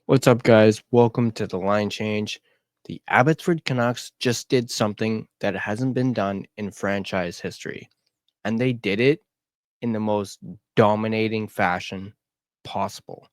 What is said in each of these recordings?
What's up, guys? Welcome to the line change. The Abbotsford Canucks just did something that hasn't been done in franchise history, and they did it in the most dominating fashion possible.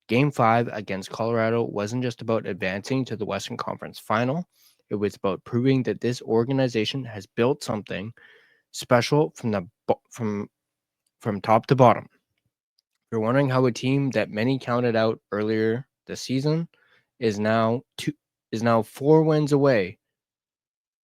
Game 5 against Colorado wasn't just about advancing to the Western Conference Final, it was about proving that this organization has built something special from top to bottom. If you're wondering how a team that many counted out earlier this season is now 4 wins away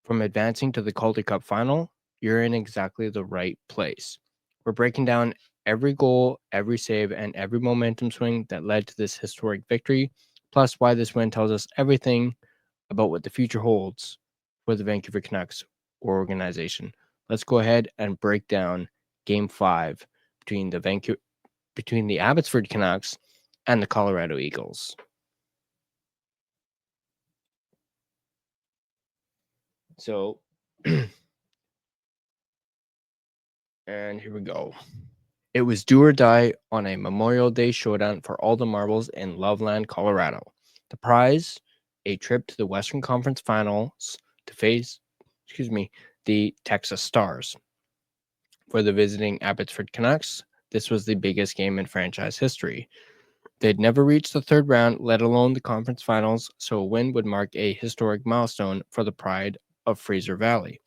from advancing to the Calder Cup final, you're in exactly the right place. We're breaking down every goal, every save, and every momentum swing that led to this historic victory, plus why this win tells us everything about what the future holds for the Vancouver Canucks organization. Let's go ahead and break down Game 5 between the Abbotsford Canucks and the Colorado Eagles. So, and here we go. It was do or die on a Memorial Day showdown for all the marbles in Loveland, Colorado. The prize, a trip to the Western Conference Finals to face, the Texas Stars. For the visiting Abbotsford Canucks, this was the biggest game in franchise history. They'd never reached the third round, let alone the conference finals, so a win would mark a historic milestone for the pride of Fraser Valley,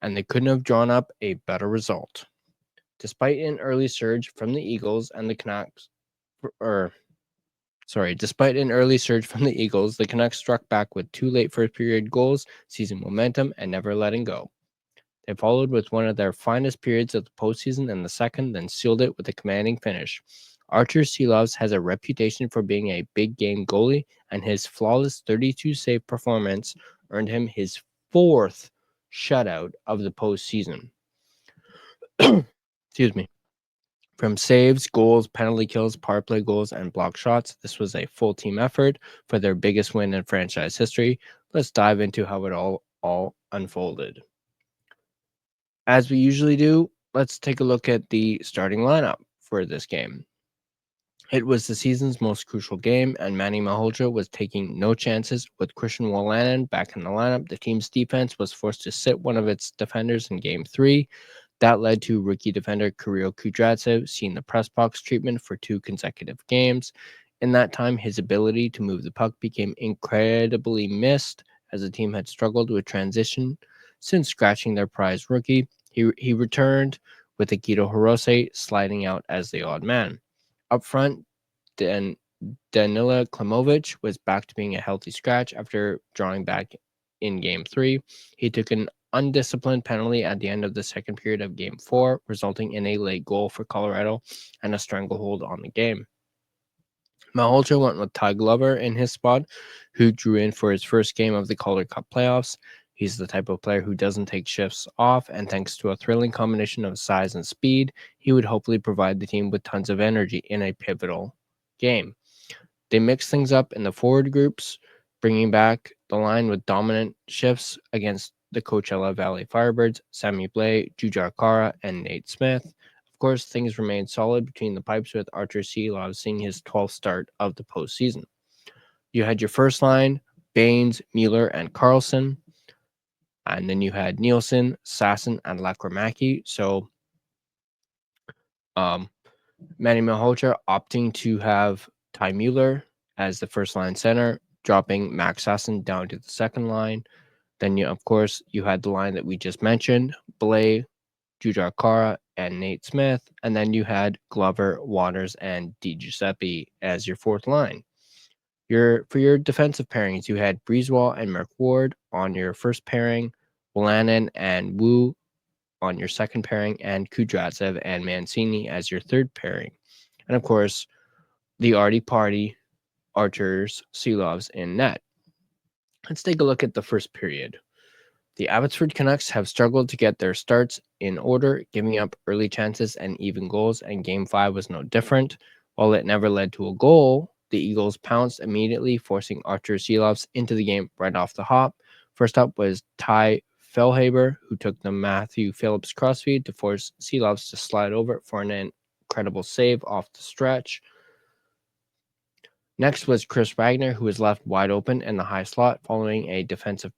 and they couldn't have drawn up a better result. Despite an early surge from the Eagles and the Canucks, the Canucks struck back with 2 late first period goals, seizing momentum and never letting go. They followed with one of their finest periods of the postseason in the second, then sealed it with a commanding finish. Artur Silovs has a reputation for being a big game goalie, and his flawless 32 save performance earned him his 4th shutout of the postseason. Excuse me. From saves, goals, penalty kills, power play goals, and block shots, this was a full team effort for their biggest win in franchise history. Let's dive into how it all unfolded. As we usually do, let's take a look at the starting lineup for this game. It was the season's most crucial game, and Manny Malhotra was taking no chances. With Christian Wolanin back in the lineup, the team's defense was forced to sit one of its defenders in Game 3. That led to rookie defender Kirill Kudryavtsev seeing the press box treatment for 2 consecutive games. In that time, his ability to move the puck became incredibly missed, as the team had struggled with transition since scratching their prize rookie. He returned with Akito Hirose sliding out as the odd man. Up front, Danila Klimovic was back to being a healthy scratch after drawing back in Game 3. He took an undisciplined penalty at the end of the second period of Game 4, resulting in a late goal for Colorado and a stranglehold on the game. Malhotra went with Ty Glover in his spot, who drew in for his first game of the Calder Cup playoffs. He's the type of player who doesn't take shifts off, and thanks to a thrilling combination of size and speed, he would hopefully provide the team with tons of energy in a pivotal game. They mixed things up in the forward groups, bringing back the line with dominant shifts against the Coachella Valley Firebirds, Sammy Blais, Jujhar Khaira, and Nate Smith. Of course, things remained solid between the pipes with Artur Silovs seeing his 12th start of the postseason. You had your first line, Baines, Mueller, and Carlson. And then you had Nielsen, Sasson, and Lakramaki. So Manny Malhotra opting to have Ty Mueller as the first line center, dropping Max Sasson down to the second line. Then, of course, you had the line that we just mentioned, Blais, Jujhar Khaira, and Nate Smith. And then you had Glover, Waters, and DiGiuseppe as your fourth line. For your defensive pairings, you had Breezewall and Merck Ward on your first pairing, Wolanin and Wu on your second pairing, and Kudryavtsev and Mancini as your third pairing. And of course, the Artie Party, Arturs, Silovs in net. Let's take a look at the first period. The Abbotsford Canucks have struggled to get their starts in order, giving up early chances and even goals, and Game 5 was no different. While it never led to a goal, the Eagles pounced immediately, forcing Artur Silovs into the game right off the hop. First up was Ty Fellhaber, who took the Matthew Phillips crossfeed to force Silovs to slide over for an incredible save off the stretch. Next was Chris Wagner, who was left wide open in the high slot following a defensive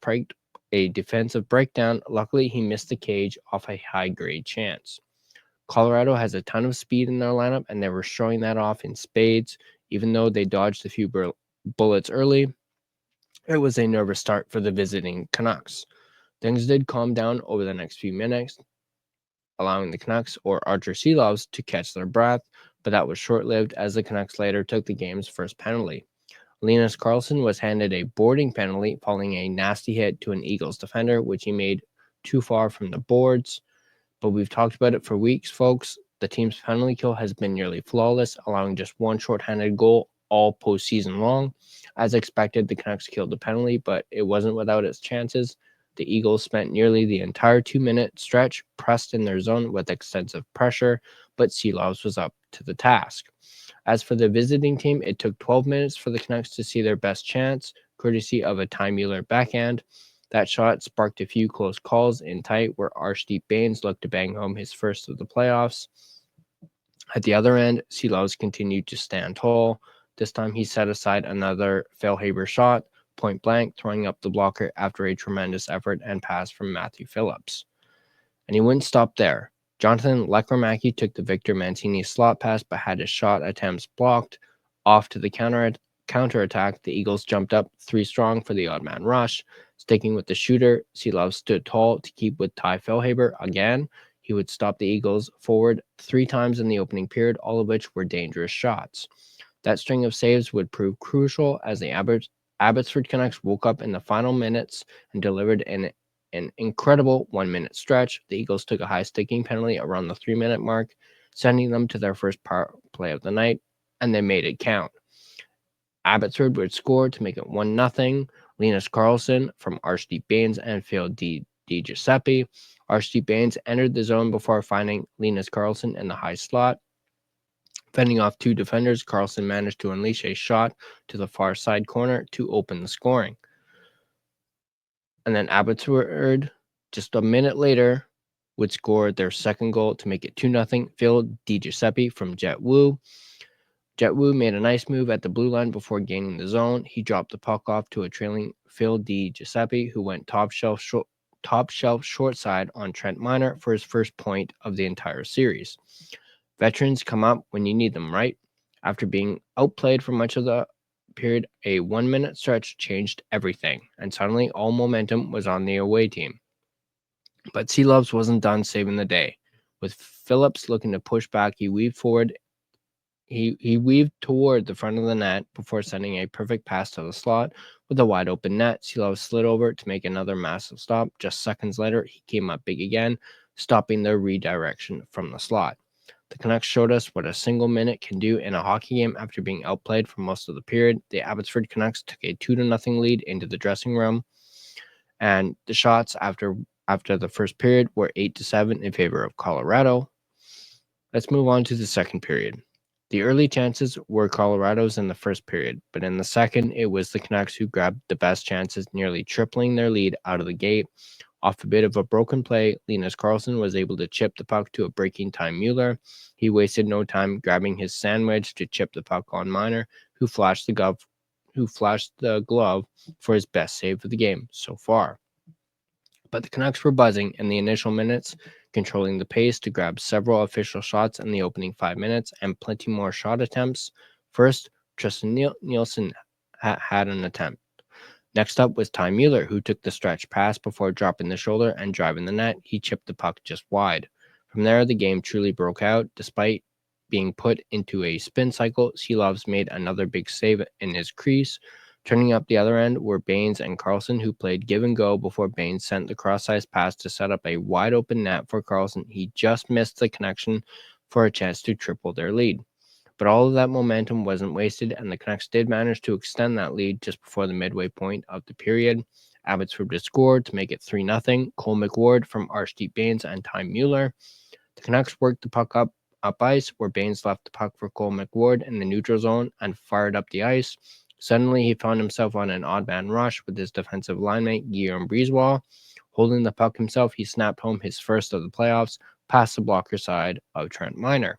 breakdown. Luckily, he missed the cage off a high-grade chance. Colorado has a ton of speed in their lineup, and they were showing that off in spades. Even though they dodged a few bullets early, it was a nervous start for the visiting Canucks. Things did calm down over the next few minutes, allowing the Canucks or Archer Seelovs to catch their breath, but that was short-lived as the Canucks later took the game's first penalty. Linus Karlsson was handed a boarding penalty following a nasty hit to an Eagles defender, which he made too far from the boards. But we've talked about it for weeks, folks. The team's penalty kill has been nearly flawless, allowing just one shorthanded goal all postseason long. As expected, the Canucks killed the penalty, but it wasn't without its chances. The Eagles spent nearly the entire 2-minute stretch pressed in their zone with extensive pressure, but Seelovs was up to the task. As for the visiting team, it took 12 minutes for the Canucks to see their best chance, courtesy of a Ty Mueller backhand. That shot sparked a few close calls in tight where Arshdeep Bains looked to bang home his first of the playoffs. At the other end, Seelovs continued to stand tall. This time he set aside another Failhaber shot, point blank, throwing up the blocker after a tremendous effort and pass from Matthew Phillips. And he wouldn't stop there. Jonathan Lekromacki took the Victor Mancini slot pass but had his shot attempts blocked. Off to the counterattack, the Eagles jumped up 3 strong for the odd man rush. Sticking with the shooter, Seelovs stood tall to keep with Ty Failhaber again. He would stop the Eagles forward 3 times in the opening period, all of which were dangerous shots. That string of saves would prove crucial as the Abbotsford Canucks woke up in the final minutes and delivered an incredible 1-minute stretch. The Eagles took a high sticking penalty around the 3-minute mark, sending them to their first power play of the night, and they made it count. Abbotsford would score to make it 1-0. Linus Karlsson from Arshdeep Bains and Phil Di Giuseppe. Arshdeep Bains entered the zone before finding Linus Karlsson in the high slot. Fending off 2 defenders, Karlsson managed to unleash a shot to the far side corner to open the scoring. And then Abbotsford, just a minute later, would score their second goal to make it 2-0. Phil Di Giuseppe from Jet Wu. Jet Wu made a nice move at the blue line before gaining the zone. He dropped the puck off to a trailing Phil Di Giuseppe, who went top shelf short side on Trent Miner for his first point of the entire series. Veterans come up when you need them, right? After being outplayed for much of the period, a 1-minute stretch changed everything, and suddenly all momentum was on the away team. But Seelovs wasn't done saving the day. With Phillips looking to push back, he weaved forward. He weaved toward the front of the net before sending a perfect pass to the slot. With a wide open net, Seelovs slid over to make another massive stop. Just seconds later, he came up big again, stopping the redirection from the slot. The Canucks showed us what a single minute can do in a hockey game after being outplayed for most of the period. The Abbotsford Canucks took a 2-0 lead into the dressing room, and the shots after the first period were 8-7 in favor of Colorado. Let's move on to the second period. The early chances were Colorado's in the first period, but in the second, it was the Canucks who grabbed the best chances, nearly tripling their lead out of the gate. Off a bit of a broken play, Linus Karlsson was able to chip the puck to a breaking Ty Mueller. He wasted no time grabbing his sandwich to chip the puck on Miner, who flashed the glove for his best save of the game so far. But the Canucks were buzzing in the initial minutes, controlling the pace to grab several official shots in the opening 5 minutes and plenty more shot attempts. First, Tristan Nielsen had an attempt. Next up was Ty Mueller, who took the stretch pass before dropping the shoulder and driving the net. He chipped the puck just wide. From there, the game truly broke out. Despite being put into a spin cycle, Seelovs made another big save in his crease. Turning up the other end were Bains and Karlsson, who played give and go before Bains sent the cross-ice pass to set up a wide-open net for Karlsson. He just missed the connection for a chance to triple their lead. But all of that momentum wasn't wasted, and the Canucks did manage to extend that lead just before the midway point of the period. Abbotsford would score to make it 3-0. Cole McWard from Arshdeep Bains and Ty Mueller. The Canucks worked the puck up ice, where Bains left the puck for Cole McWard in the neutral zone and fired up the ice. Suddenly, he found himself on an odd man rush with his defensive linemate, Guillaume Brisebois. Holding the puck himself, he snapped home his first of the playoffs, past the blocker side of Trent Miner.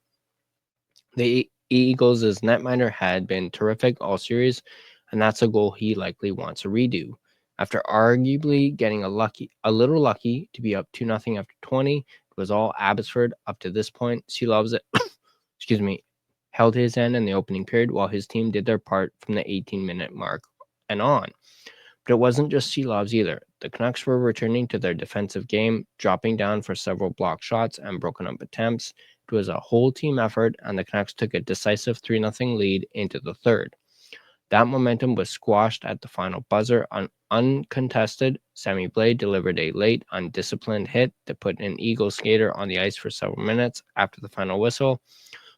The Eagles' netminder had been terrific all series, and that's a goal he likely wants a redo. After arguably getting a little lucky to be up 2-0 after 20, it was all Abbotsford up to this point. She loves it. Excuse me. Held his end in the opening period while his team did their part from the 18-minute mark and on. But it wasn't just Sea Loves either. The Canucks were returning to their defensive game, dropping down for several blocked shots and broken up attempts. It was a whole team effort, and the Canucks took a decisive 3-0 lead into the third. That momentum was squashed at the final buzzer. Uncontested, Sammy Blais delivered a late, undisciplined hit that put an Eagle skater on the ice for several minutes after the final whistle.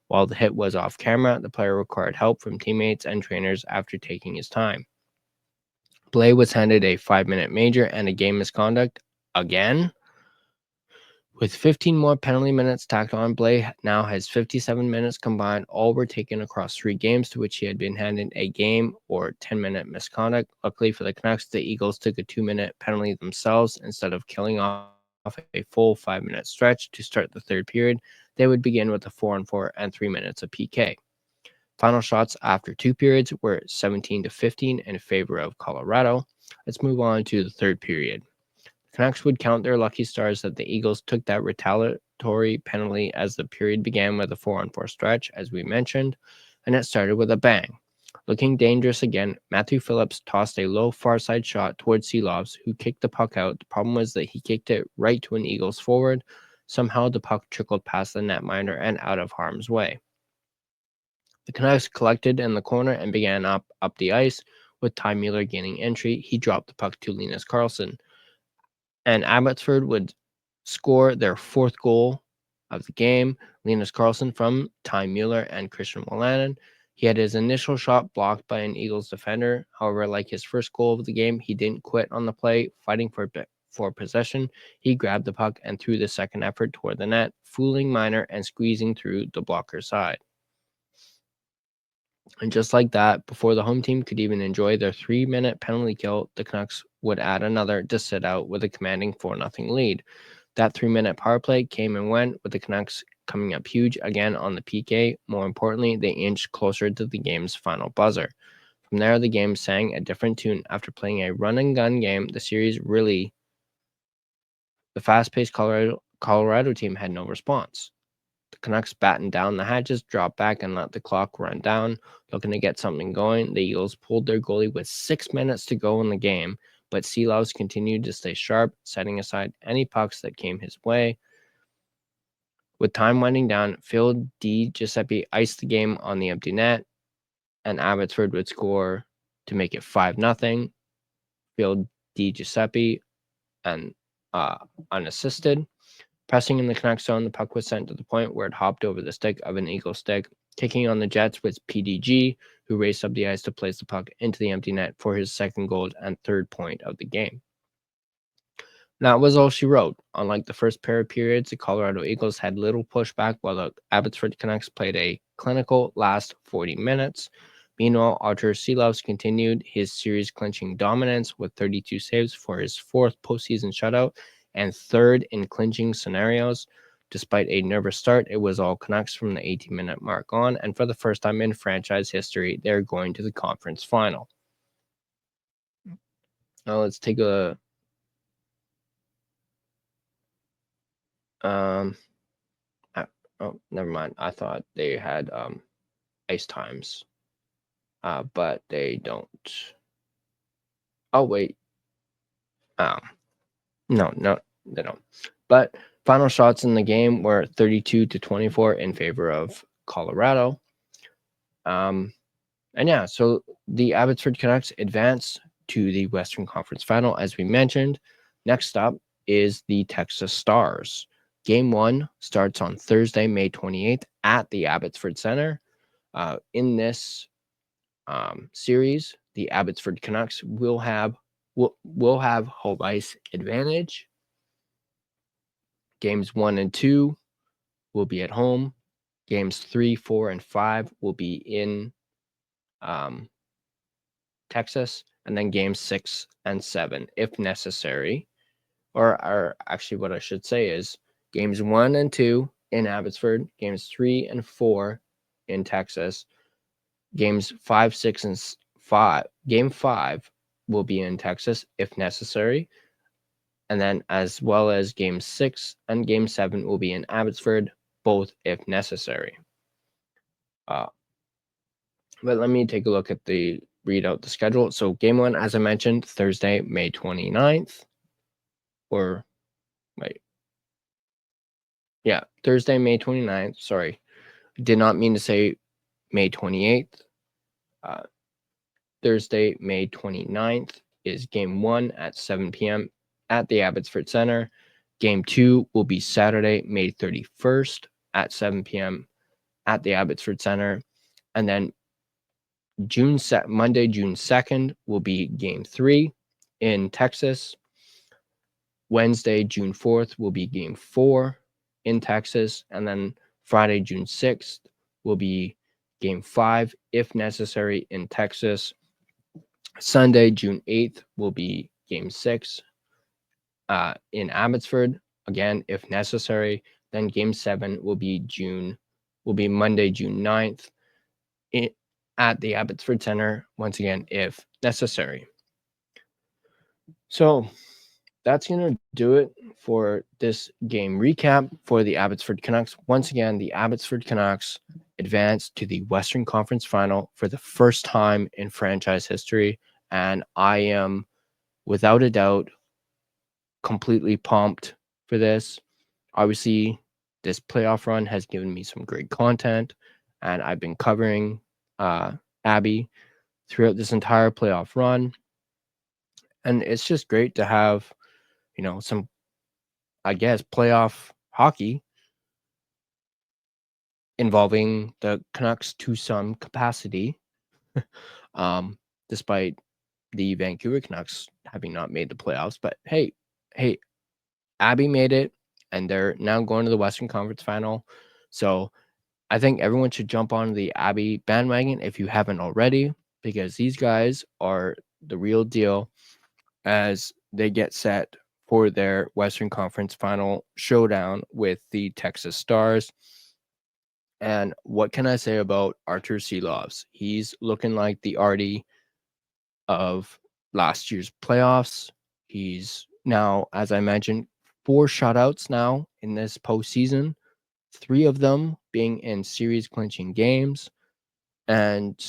While the hit was off camera, the player required help from teammates and trainers after taking his time. Blais was handed a 5-minute major and a game misconduct again. With 15 more penalty minutes tacked on, Blais now has 57 minutes combined. All were taken across 3 games, to which he had been handed a game or 10-minute misconduct. Luckily for the Canucks, the Eagles took a 2-minute penalty themselves. Instead of killing off a full 5-minute stretch to start the third period, they would begin with a 4-on-4 and 3 minutes of PK. Final shots after 2 periods were 17-15 in favor of Colorado. Let's move on to the third period. The Canucks would count their lucky stars that the Eagles took that retaliatory penalty as the period began with a 4-on-4 stretch, as we mentioned, and it started with a bang. Looking dangerous again, Matthew Phillips tossed a low far side shot towards Seelovs, who kicked the puck out. The problem was that he kicked it right to an Eagles forward. Somehow the puck trickled past the netminder and out of harm's way. The Canucks collected in the corner and began up the ice, with Ty Mueller gaining entry. He dropped the puck to Linus Karlsson, and Abbotsford would score their 4th goal of the game. Linus Karlsson from Ty Mueller and Christian Wolanin. He had his initial shot blocked by an Eagles defender. However, like his first goal of the game, he didn't quit on the play, fighting for possession. He grabbed the puck and threw the second effort toward the net, fooling Miner and squeezing through the blocker's side. And just like that, before the home team could even enjoy their 3-minute penalty kill, the Canucks would add another to sit out with a commanding 4-0 lead. That 3-minute power play came and went, with the Canucks coming up huge again on the PK. More importantly, they inched closer to the game's final buzzer. From there, the game sang a different tune. After playing a run-and-gun game, the fast-paced Colorado team had no response. The Canucks battened down the hatches, dropped back, and let the clock run down. Looking to get something going, the Eagles pulled their goalie with 6 minutes to go in the game, but Seelovs continued to stay sharp, setting aside any pucks that came his way. With time winding down, Phil DiGiuseppe iced the game on the empty net, and Abbotsford would score to make it 5-0. Phil DiGiuseppe and unassisted. Pressing in the Canucks zone, the puck was sent to the point where it hopped over the stick of an Eagle stick. Kicking on the Jets was PDG, who raced up the ice to place the puck into the empty net for his 2nd goal and 3rd point of the game. That was all she wrote. Unlike the first pair of periods, the Colorado Eagles had little pushback, while the Abbotsford Canucks played a clinical last 40 minutes. Meanwhile, Artur Seelovs continued his series-clinching dominance with 32 saves for his 4th postseason shutout and 3rd in clinching scenarios. Despite a nervous start, it was all Canucks from the 18-minute mark on, and for the first time in franchise history, they're going to the conference final. Now let's take a never mind. I thought they had ice times, but they don't. Oh wait, no, they don't. But final shots in the game were 32-24 in favor of Colorado. And yeah, so the Abbotsford Canucks advance to the Western Conference Final, as we mentioned. Next up is the Texas Stars. Game 1 starts on Thursday, May 28th at the Abbotsford Center. In this series, the Abbotsford Canucks will have home ice advantage. Games 1 and 2 will be at home. Games 3, 4, and 5 will be in Texas, and then games 6 and 7, if necessary, or actually what I should say is games 1 and 2 in Abbotsford, games 3 and 4 in Texas. Games 5, 6, and 5. Game 5 will be in Texas if necessary. And then as well as Game 6 and Game 7 will be in Abbotsford, both if necessary. But let me take a look at read out the schedule. So Game 1, as I mentioned, Thursday, May 29th. Or, wait. Yeah, Thursday, May 29th. Sorry. Did not mean to say May 28th. Thursday, May 29th is Game 1 at 7 p.m. at the Abbotsford Center. Game 2 will be Saturday, May 31st at 7 p.m. at the Abbotsford Center. And then Monday, June 2nd will be Game 3 in Texas. Wednesday, June 4th will be Game 4 in Texas. And then Friday, June 6th will be Game 5, if necessary, in Texas. Sunday, June 8th will be Game 6 in Abbotsford, again, if necessary. Then Game 7 will be Monday, June 9th at the Abbotsford Center, once again, if necessary. So that's going to do it for this game recap for the Abbotsford Canucks. Once again, the Abbotsford Canucks advanced to the Western Conference Final for the first time in franchise history. And I am, without a doubt, completely pumped for this. Obviously, this playoff run has given me some great content, and I've been covering Abby throughout this entire playoff run. And it's just great to have, some, I guess, playoff hockey involving the Canucks to some capacity, despite the Vancouver Canucks having not made the playoffs. But hey, Abby made it, and they're now going to the Western Conference Final. So I think everyone should jump on the Abby bandwagon if you haven't already, because these guys are the real deal as they get set for their Western Conference Final showdown with the Texas Stars. And what can I say about Artur Silovs? He's looking like the Artie of last year's playoffs. He's now, as I mentioned, 4 shutouts now in this postseason, 3 of them being in series clinching games. And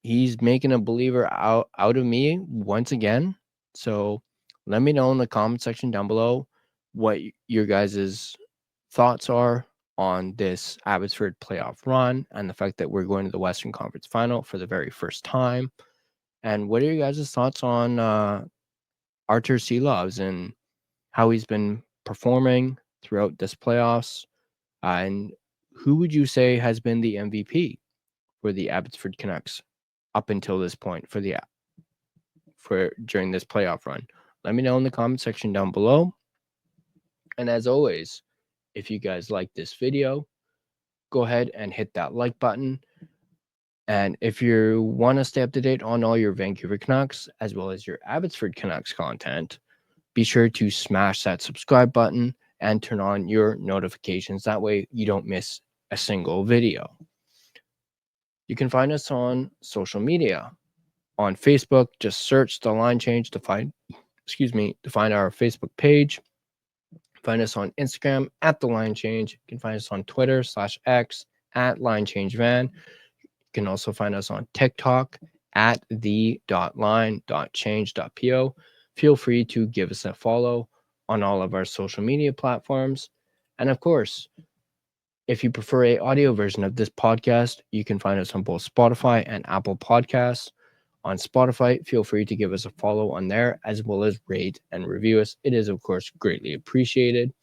he's making a believer out of me once again. So let me know in the comment section down below what your guys' thoughts are on this Abbotsford playoff run and the fact that we're going to the Western Conference Final for the very first time. And what are your guys' thoughts on Artur Silovs and how he's been performing throughout this playoffs? And who would you say has been the MVP for the Abbotsford Canucks up until this point during this playoff run? Let me know in the comment section down below. And as always, if you guys like this video, go ahead and hit that like button. And if you want to stay up to date on all your Vancouver Canucks as well as your Abbotsford Canucks content, be sure to smash that subscribe button and turn on your notifications. That way you don't miss a single video. You can find us on social media. On Facebook, just search The Line Change to find our Facebook page. Find us on Instagram at The Line Change. You can find us on Twitter /X at LineChangeVan. You can also find us on TikTok at the.line.change.po. Feel free to give us a follow on all of our social media platforms. And of course, if you prefer an audio version of this podcast, you can find us on both Spotify and Apple Podcasts. On Spotify, feel free to give us a follow on there, as well as rate and review us. It is, of course, greatly appreciated.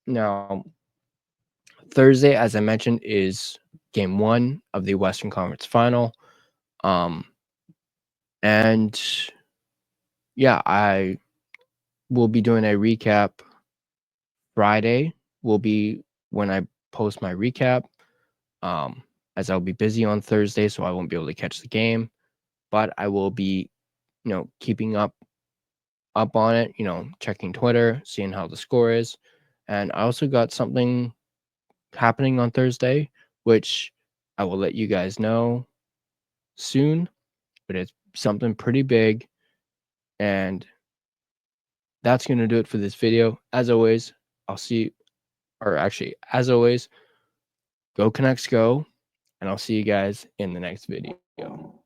Now, Thursday, as I mentioned, is Game 1 of the Western Conference Final. And yeah, I will be doing a recap. Friday will be when I post my recap, as I'll be busy on Thursday, so I won't be able to catch the game. But I will be, keeping up on it, checking Twitter, seeing how the score is. And I also got something happening on Thursday which I will let you guys know soon, but it's something pretty big. And that's going to do it for this video. As always, as always, go Canucks go, and I'll see you guys in the next video.